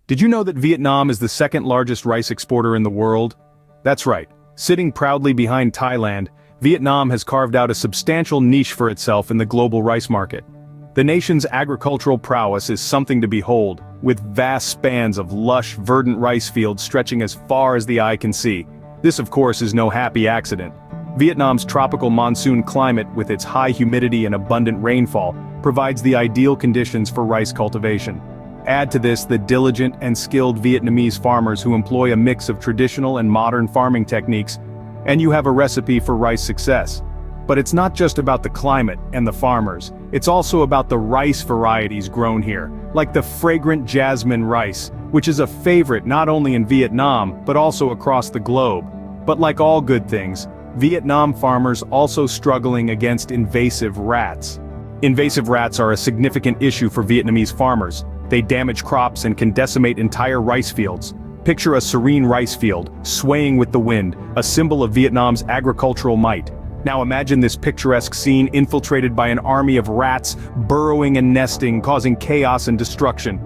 Did you know that Vietnam is the second largest rice exporter in the world? That's right. Sitting proudly behind Thailand, Vietnam has carved out a substantial niche for itself in the global rice market. The nation's agricultural prowess is something to behold, with vast spans of lush, verdant rice fields stretching as far as the eye can see. This, of course, is no happy accident. Vietnam's tropical monsoon climate, with its high humidity and abundant rainfall, provides the ideal conditions for rice cultivation. Add to this the diligent and skilled Vietnamese farmers who employ a mix of traditional and modern farming techniques, and you have a recipe for rice success. But it's not just about the climate and the farmers, it's also about the rice varieties grown here, like the fragrant jasmine rice, which is a favorite not only in Vietnam, but also across the globe. But like all good things, Vietnam farmers also struggling against invasive rats. Invasive rats are a significant issue for Vietnamese farmers. They damage crops and can decimate entire rice fields. Picture a serene rice field, swaying with the wind, a symbol of Vietnam's agricultural might. Now imagine this picturesque scene infiltrated by an army of rats, burrowing and nesting, causing chaos and destruction.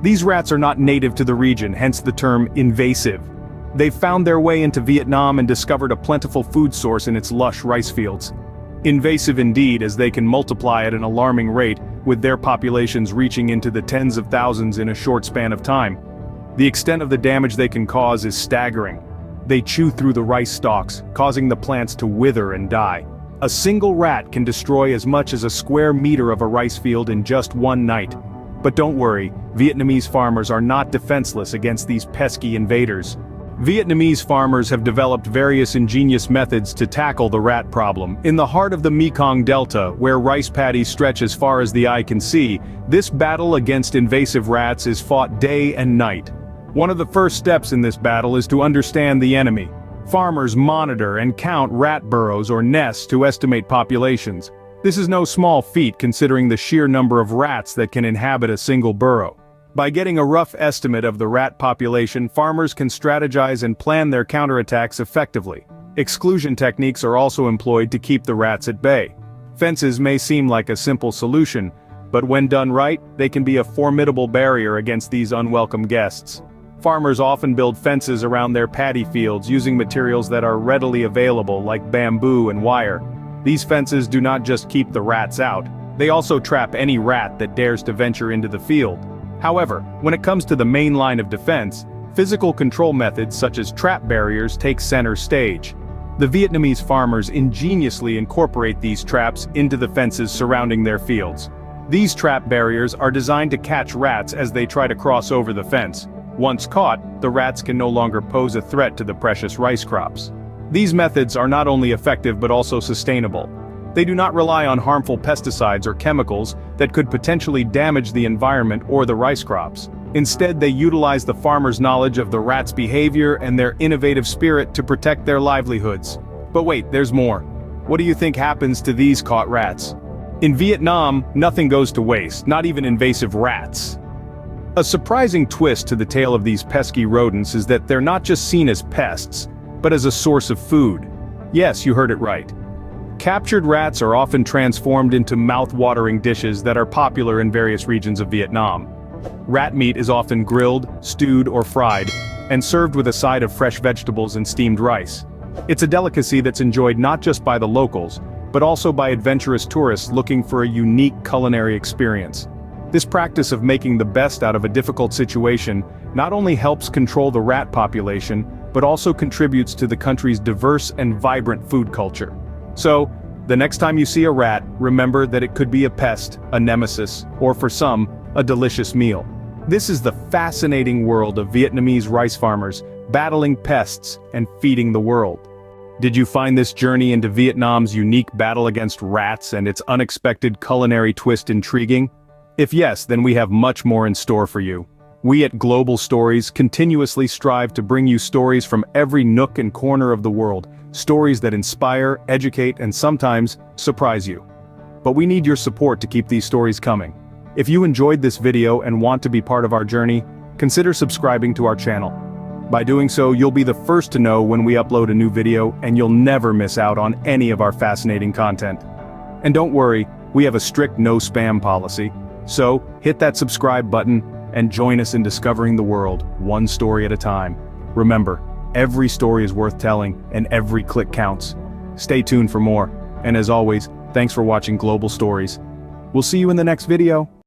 These rats are not native to the region, hence the term invasive. They've found their way into Vietnam and discovered a plentiful food source in its lush rice fields. Invasive indeed, as they can multiply at an alarming rate, with their populations reaching into the tens of thousands in a short span of time. The extent of the damage they can cause is staggering. They chew through the rice stalks, causing the plants to wither and die. A single rat can destroy as much as a square meter of a rice field in just one night. But don't worry, Vietnamese farmers are not defenseless against these pesky invaders. Vietnamese farmers have developed various ingenious methods to tackle the rat problem. In the heart of the Mekong Delta, where rice paddies stretch as far as the eye can see, this battle against invasive rats is fought day and night. One of the first steps in this battle is to understand the enemy. Farmers monitor and count rat burrows or nests to estimate populations. This is no small feat considering the sheer number of rats that can inhabit a single burrow. By getting a rough estimate of the rat population, farmers can strategize and plan their counterattacks effectively. Exclusion techniques are also employed to keep the rats at bay. Fences may seem like a simple solution, but when done right, they can be a formidable barrier against these unwelcome guests. Farmers often build fences around their paddy fields using materials that are readily available like bamboo and wire. These fences do not just keep the rats out, they also trap any rat that dares to venture into the field. However, when it comes to the main line of defense, physical control methods such as trap barriers take center stage. The Vietnamese farmers ingeniously incorporate these traps into the fences surrounding their fields. These trap barriers are designed to catch rats as they try to cross over the fence. Once caught, the rats can no longer pose a threat to the precious rice crops. These methods are not only effective but also sustainable. They do not rely on harmful pesticides or chemicals that could potentially damage the environment or the rice crops. Instead, they utilize the farmers' knowledge of the rats' behavior and their innovative spirit to protect their livelihoods. But wait, there's more. What do you think happens to these caught rats? In Vietnam, nothing goes to waste, not even invasive rats. A surprising twist to the tale of these pesky rodents is that they're not just seen as pests, but as a source of food. Yes, you heard it right. Captured rats are often transformed into mouth-watering dishes that are popular in various regions of Vietnam. Rat meat is often grilled, stewed, or fried, and served with a side of fresh vegetables and steamed rice. It's a delicacy that's enjoyed not just by the locals, but also by adventurous tourists looking for a unique culinary experience. This practice of making the best out of a difficult situation not only helps control the rat population, but also contributes to the country's diverse and vibrant food culture. So, the next time you see a rat, remember that it could be a pest, a nemesis, or for some, a delicious meal. This is the fascinating world of Vietnamese rice farmers, battling pests and feeding the world. Did you find this journey into Vietnam's unique battle against rats and its unexpected culinary twist intriguing? If yes, then we have much more in store for you. We at Global Stories continuously strive to bring you stories from every nook and corner of the world, stories that inspire, educate, and sometimes surprise you. But we need your support to keep these stories coming. If you enjoyed this video and want to be part of our journey, consider subscribing to our channel. By doing so, you'll be the first to know when we upload a new video, and you'll never miss out on any of our fascinating content. And don't worry, we have a strict no spam policy. So, hit that subscribe button, and join us in discovering the world, one story at a time. Remember, every story is worth telling, and every click counts. Stay tuned for more, and as always, thanks for watching Global Stories. We'll see you in the next video.